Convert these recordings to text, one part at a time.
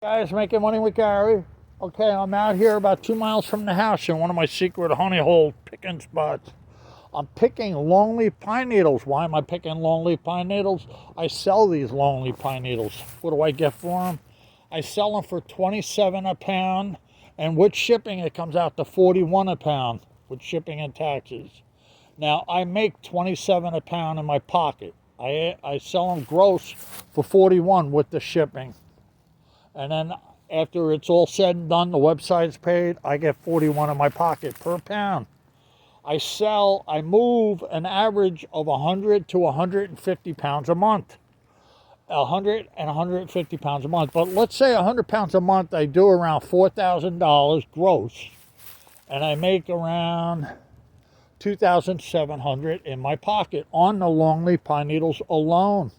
Guys, making money with Gary. Okay, I'm out here about 2 miles from the house in one of my secret honey hole picking spots. I'm picking longleaf pine needles. Why am I picking longleaf pine needles? I sell these longleaf pine needles. What do I get for them? I sell them for $27 a pound, and with shipping it comes out to $41 a pound with shipping and taxes. Now I make $27 a pound in my pocket. I sell them gross for $41 with the shipping. And then after it's all said and done, the website's paid, I get $41 in my pocket per pound. I move an average of 100 to 150 pounds a month. 100 and 150 pounds a month. But let's say 100 pounds a month, I do around $4,000 gross. And I make around $2,700 in my pocket on the longleaf pine needles alone.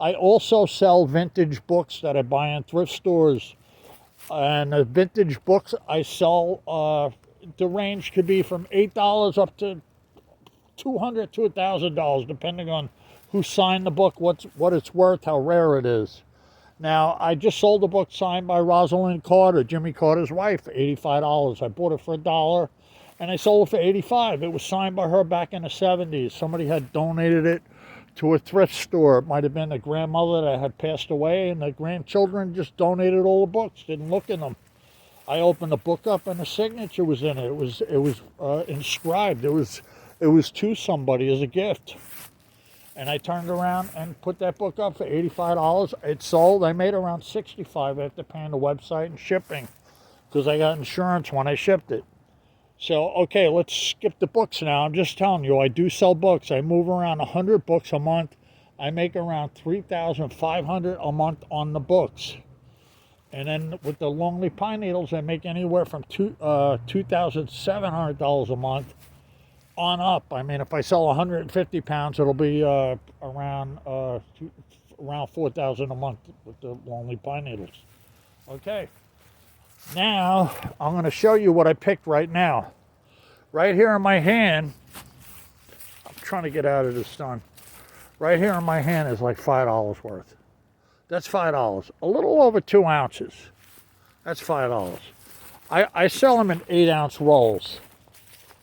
I also sell vintage books that I buy in thrift stores. And the vintage books I sell, the range could be from $8 up to $200 to $1,000, depending on who signed the book, what it's worth, how rare it is. Now, I just sold a book signed by Rosalind Carter, Jimmy Carter's wife, for $85. I bought it for $1, and I sold it for $85. It was signed by her back in the 70s. Somebody had donated it to a thrift store. It might have been a grandmother that had passed away, and the grandchildren just donated all the books, didn't look in them. I opened the book up, and the signature was in it. It was inscribed. It was to somebody as a gift. And I turned around and put that book up for $85. It sold. I made around $65 after paying the website and shipping, because I got insurance when I shipped it. So, okay, let's skip the books now. I'm just telling you, I do sell books. I move around 100 books a month. I make around $3,500 a month on the books. And then with the longleaf pine needles, I make anywhere from $2,700 a month on up. I mean, if I sell 150 pounds, it'll be around $4,000 a month with the longleaf pine needles. Okay. Now, I'm going to show you what I picked right now. Right here in my hand, I'm trying to get out of this sun. Right here in my hand is like $5 worth. That's $5. A little over 2 ounces. That's $5. I sell them in 8-ounce rolls.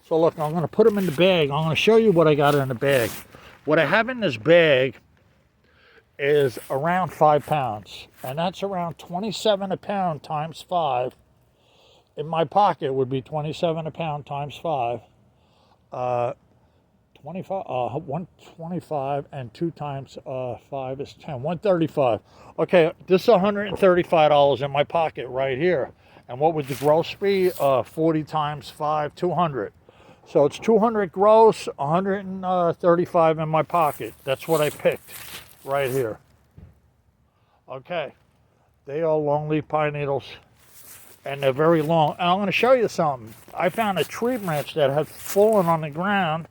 So look, I'm going to put them in the bag. I'm going to show you what I got in the bag. What I have in this bag is around 5 pounds, and that's around 27 a pound times 5. In my pocket would be 27 a pound times 5. 125, and 2 times 5 is 10. 135. Okay, this is $135 in my pocket right here. And what would the gross be? 40 times 5, 200. So it's 200 gross, 135 in my pocket. That's what I picked right here. Okay, they are longleaf pine needles, and they're very long. And I'm going to show you something. I found a tree branch that had fallen on the ground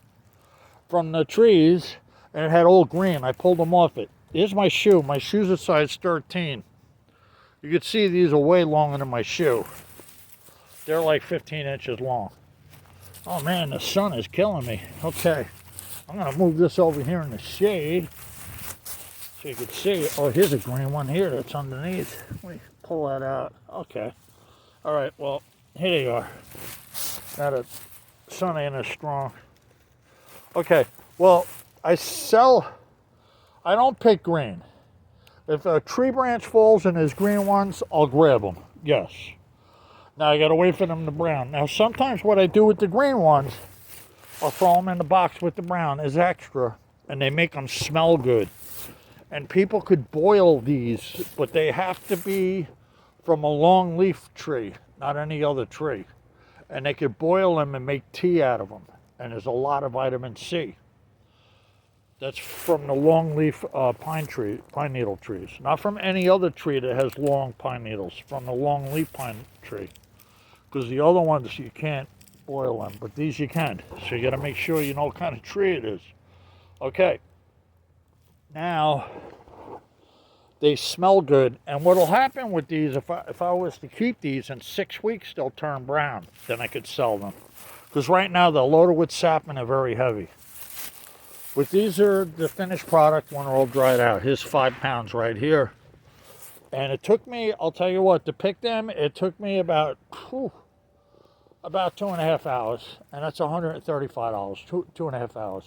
from the trees, and it had all green. I pulled them off it. Here's my shoe. My shoe's a size 13. You can see these are way longer than my shoe. They're like 15 inches long. Oh man, the sun is killing me. Okay, I'm going to move this over here in the shade so you can see. Oh, here's a green one here that's underneath. Let me pull that out. Okay. All right, well, here they are. Now the sun ain't as strong. Okay, well, I don't pick green. If a tree branch falls and there's green ones, I'll grab them, yes. Now I gotta wait for them to brown. Now sometimes what I do with the green ones, I'll throw them in the box with the brown as extra, and they make them smell good. And people could boil these, but they have to be from a longleaf tree, not any other tree. And they could boil them and make tea out of them. And there's a lot of vitamin C. That's from the longleaf pine needle trees. Not from any other tree that has long pine needles, from the longleaf pine tree. Because the other ones, you can't boil them, but these you can. So you gotta make sure you know what kind of tree it is. Okay. Now, they smell good. And what'll happen with these, if I was to keep these, in 6 weeks, they'll turn brown. Then I could sell them. Because right now they're loaded with sap and they're very heavy. But these are the finished product when they're all dried out. Here's 5 pounds right here. And it took me, I'll tell you what, to pick them, it took me about 2.5 hours. And that's $135, 2.5 hours.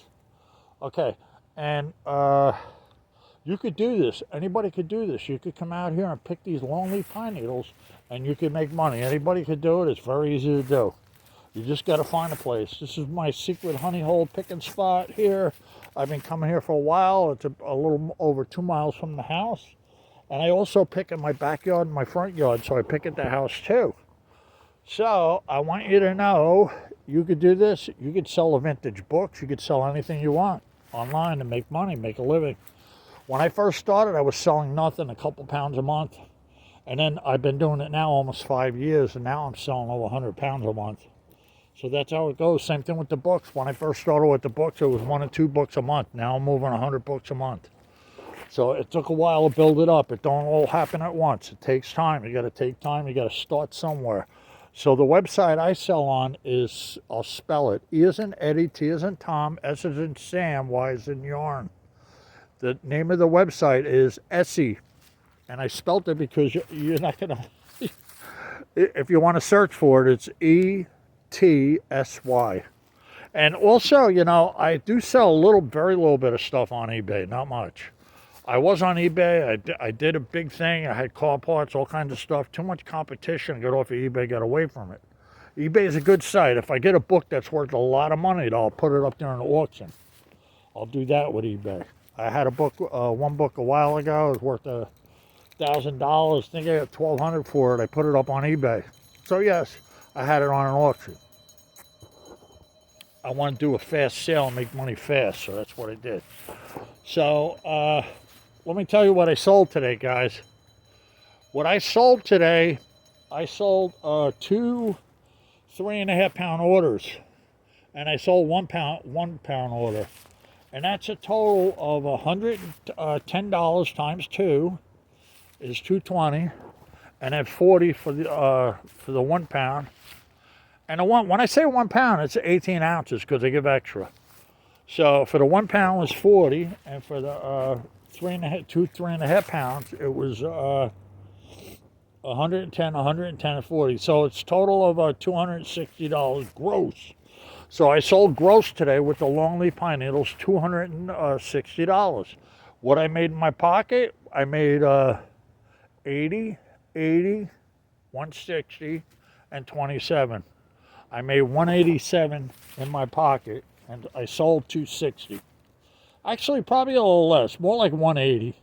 Okay, and you could do this. Anybody could do this. You could come out here and pick these longleaf pine needles, and you could make money. Anybody could do it. It's very easy to do. You just got to find a place. This is my secret honey hole picking spot here. I've been coming here for a while. It's a little over 2 miles from the house. And I also pick in my backyard and my front yard, so I pick at the house too. So I want you to know, you could do this. You could sell vintage books. You could sell anything you want online and make money, make a living. When I first started, I was selling nothing, a couple pounds a month. And then I've been doing it now almost 5 years, and now I'm selling over 100 pounds a month. So that's how it goes. Same thing with the books. When I first started with the books, it was 1 or 2 books a month. Now I'm moving 100 books a month. So it took a while to build it up. It don't all happen at once. It takes time. You got to take time. You got to start somewhere. So the website I sell on is, I'll spell it. E as in Eddie, T as in Tom, S as in Sam, Y as in yarn. The name of the website is Etsy. And I spelled it because you're not going to, if you want to search for it, it's ETSY. And also, you know, I do sell very little bit of stuff on eBay, not much. I was on eBay. I did a big thing. I had car parts, all kinds of stuff. Too much competition. Got off of eBay, got away from it. eBay is a good site. If I get a book that's worth a lot of money, I'll put it up there in an auction. I'll do that with eBay. I had a book, one book a while ago. It was worth $1,000. I think I got $1,200 for it. I put it up on eBay. So yes, I had it on an auction. I want to do a fast sale and make money fast, so that's what I did. So let me tell you what I sold today, guys. What I sold today, I sold 2 3.5 pound orders, and I sold 1 pound order, and that's a total of $110 times 2 is $220, and then $40 for the 1 pound. And when I say 1 pound, it's 18 ounces because they give extra. So for the 1 pound was $40, and for the 3.5 pounds, it was $110, and $40. So it's total of $260 gross. So I sold gross today with the longleaf pine needles, $260. What I made in my pocket, I made 80, 160, and 27. I made 187 in my pocket, and I sold 260. Actually, probably a little less, more like 180.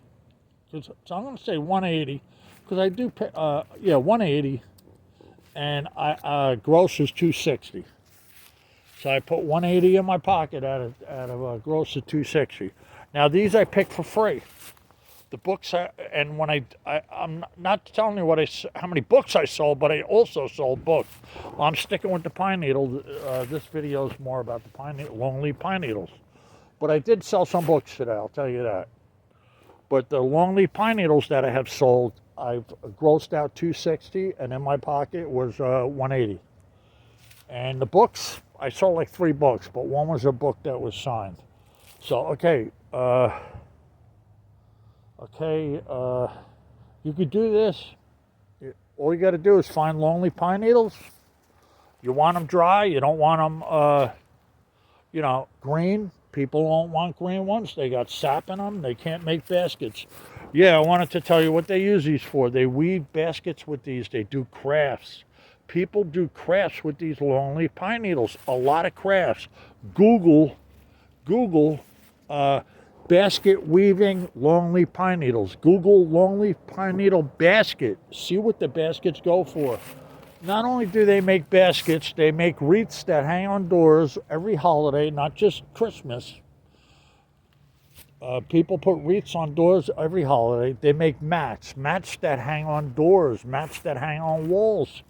So I'm going to say 180, because I do pay, 180, and gross is 260. So I put 180 in my pocket out of gross of 260. Now these I picked for free. The books, and when I'm not telling you how many books I sold, but I also sold books. I'm sticking with the pine needle. This video is more about the longleaf pine needles. But I did sell some books today, I'll tell you that. But the longleaf pine needles that I have sold, I've grossed out 260, and in my pocket was 180. And the books, I sold like 3 books, but one was a book that was signed. So, okay. You could do this. All you got to do is find longleaf pine needles. You want them dry. You don't want them, green. People don't want green ones. They got sap in them. They can't make baskets. Yeah, I wanted to tell you what they use these for. They weave baskets with these. They do crafts. People do crafts with these longleaf pine needles. A lot of crafts. Google, basket weaving longleaf pine needles. Google longleaf pine needle basket. See what the baskets go for. Not only do they make baskets, they make wreaths that hang on doors every holiday, not just Christmas. People put wreaths on doors every holiday. They make mats that hang on doors, mats that hang on walls.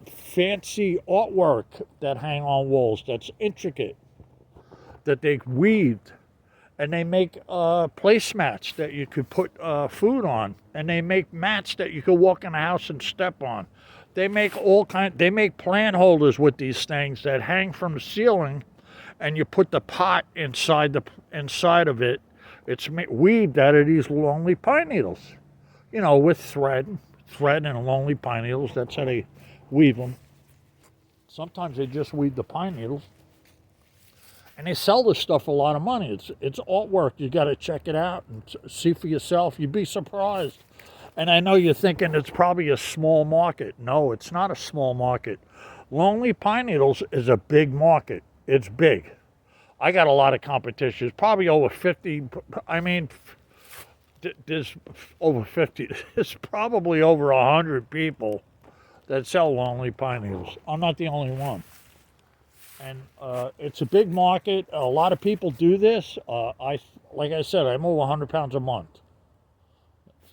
Fancy artwork that hang on walls that's intricate, that they weaved. And they make placemats that you could put food on. And they make mats that you could walk in the house and step on. They make they make plant holders with these things that hang from the ceiling, and you put the pot inside of it. It's weaved out of these longleaf pine needles. you know, with thread and lonely pine needles. That's how they weave them. Sometimes they just weave the pine needles. And they sell this stuff for a lot of money. It's artwork. You got to check it out and see for yourself. You'd be surprised. And I know you're thinking it's probably a small market. No, it's not a small market. Lonely pine needles is a big market. It's big. I got a lot of competition. It's probably over 50. I mean, there's over 50. There's probably over 100 people that sell lonely pine needles. I'm not the only one. And it's a big market. A lot of people do this. Like I said, I move 100 pounds a month.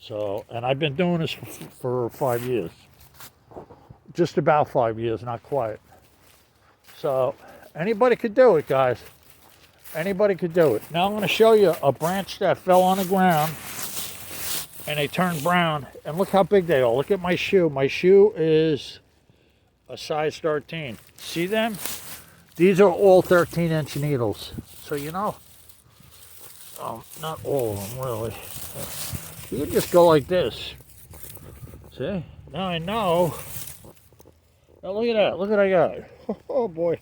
So, and I've been doing this for 5 years. Just about 5 years, not quite. So, anybody could do it, guys. Anybody could do it. Now I'm going to show you a branch that fell on the ground and they turned brown. And look how big they are. Look at my shoe. My shoe is a size 13. See them? These are all 13-inch needles. So, you know, not all of them, really. You can just go like this. See? Now I know. Now look at that. Look what I got. Oh, boy.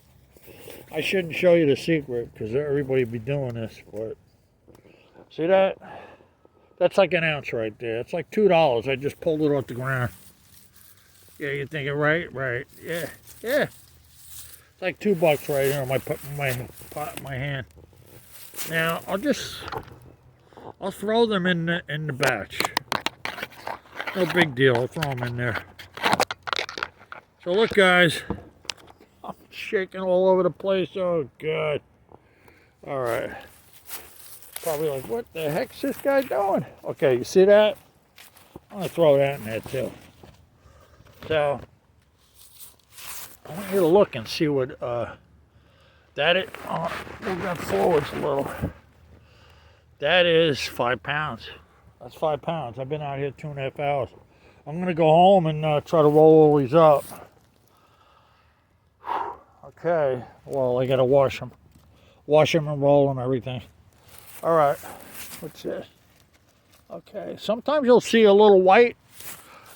I shouldn't show you the secret because everybody be doing this. But see that? That's like an ounce right there. It's like $2. I just pulled it off the ground. Yeah, you're thinking, right? Right. Yeah. Yeah. It's like $2 right here on my hand. Now I'll throw them in the batch. No big deal. I'll throw them in there. So look, guys, I'm shaking all over the place. Oh God! All right. Probably like, what the heck's this guy doing? Okay, you see that? I'm gonna throw that in there too. So I want you to look and see what that is. Move that forwards a little. That is 5 pounds. That's 5 pounds. I've been out here 2.5 hours. I'm gonna go home and try to roll all these up. Okay. Well, I gotta wash them and roll them, everything. All right. What's this? Okay. Sometimes you'll see a little white,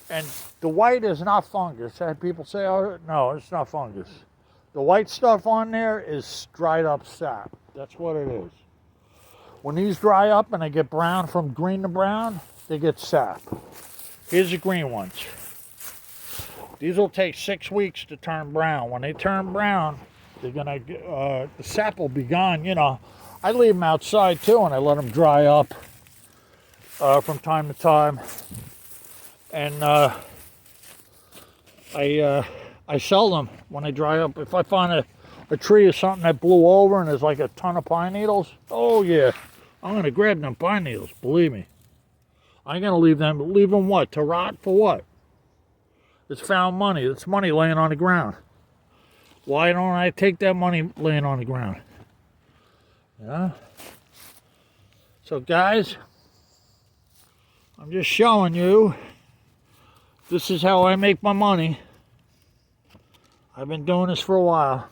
and the white is not fungus. I had people say, "Oh, no, it's not fungus." The white stuff on there is dried up sap. That's what it is. When these dry up and they get brown from green to brown, they get sap. Here's the green ones. These will take 6 weeks to turn brown. When they turn brown, they're gonna the sap will be gone. You know, I leave them outside too, and I let them dry up from time to time. And I sell them when they dry up. If I find a tree or something that blew over and there's like a ton of pine needles, oh yeah, I'm gonna grab them pine needles. Believe me, I ain't gonna leave them. Leave them what? To rot for what? It's found money. It's money laying on the ground. Why don't I take that money laying on the ground? Yeah. So guys, I'm just showing you. This is how I make my money. I've been doing this for a while.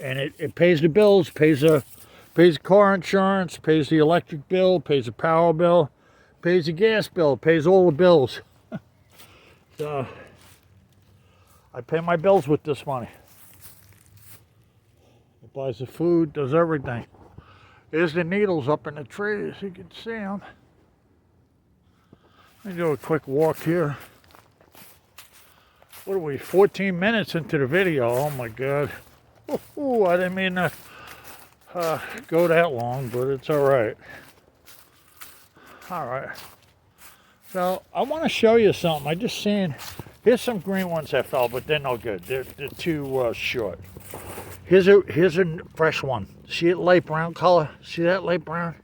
And it pays the bills, pays the car insurance, pays the electric bill, pays the power bill, pays the gas bill, pays all the bills. So I pay my bills with this money. It buys the food, does everything. Here's the needles up in the trees. You can see them. Let me do a quick walk here. What are we, 14 minutes into the video? Oh my God. Ooh, I didn't mean to go that long, but it's all right. All right. So I want to show you something. I just seen, here's some green ones that fell, but they're no good. They're too short. Here's a fresh one. See it light brown color? See that light brown?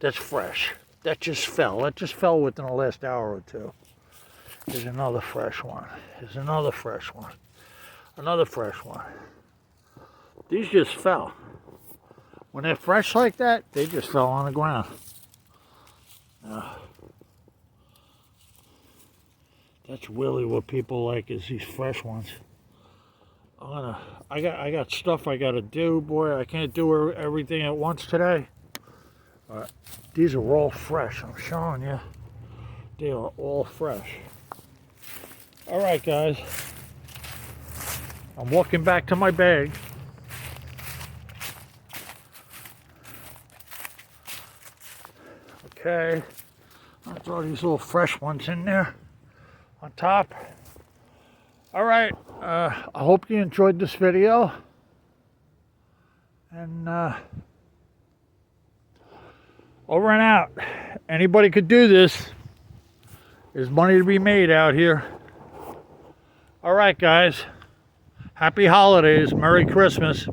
That's fresh. That just fell. That just fell within the last hour or two. Here's another fresh one. Here's another fresh one. Another fresh one. These just fell. When they're fresh like that, they just fell on the ground. That's really what people like, is these fresh ones. I got stuff I gotta do, boy. I can't do everything at once today. These are all fresh, I'm showing you. They are all fresh. All right, guys. I'm walking back to my bag. Okay. I'll throw these little fresh ones in there on top. All right. I hope you enjoyed this video. And over and out. Anybody could do this. There's money to be made out here. All right, guys. Happy holidays. Merry Christmas.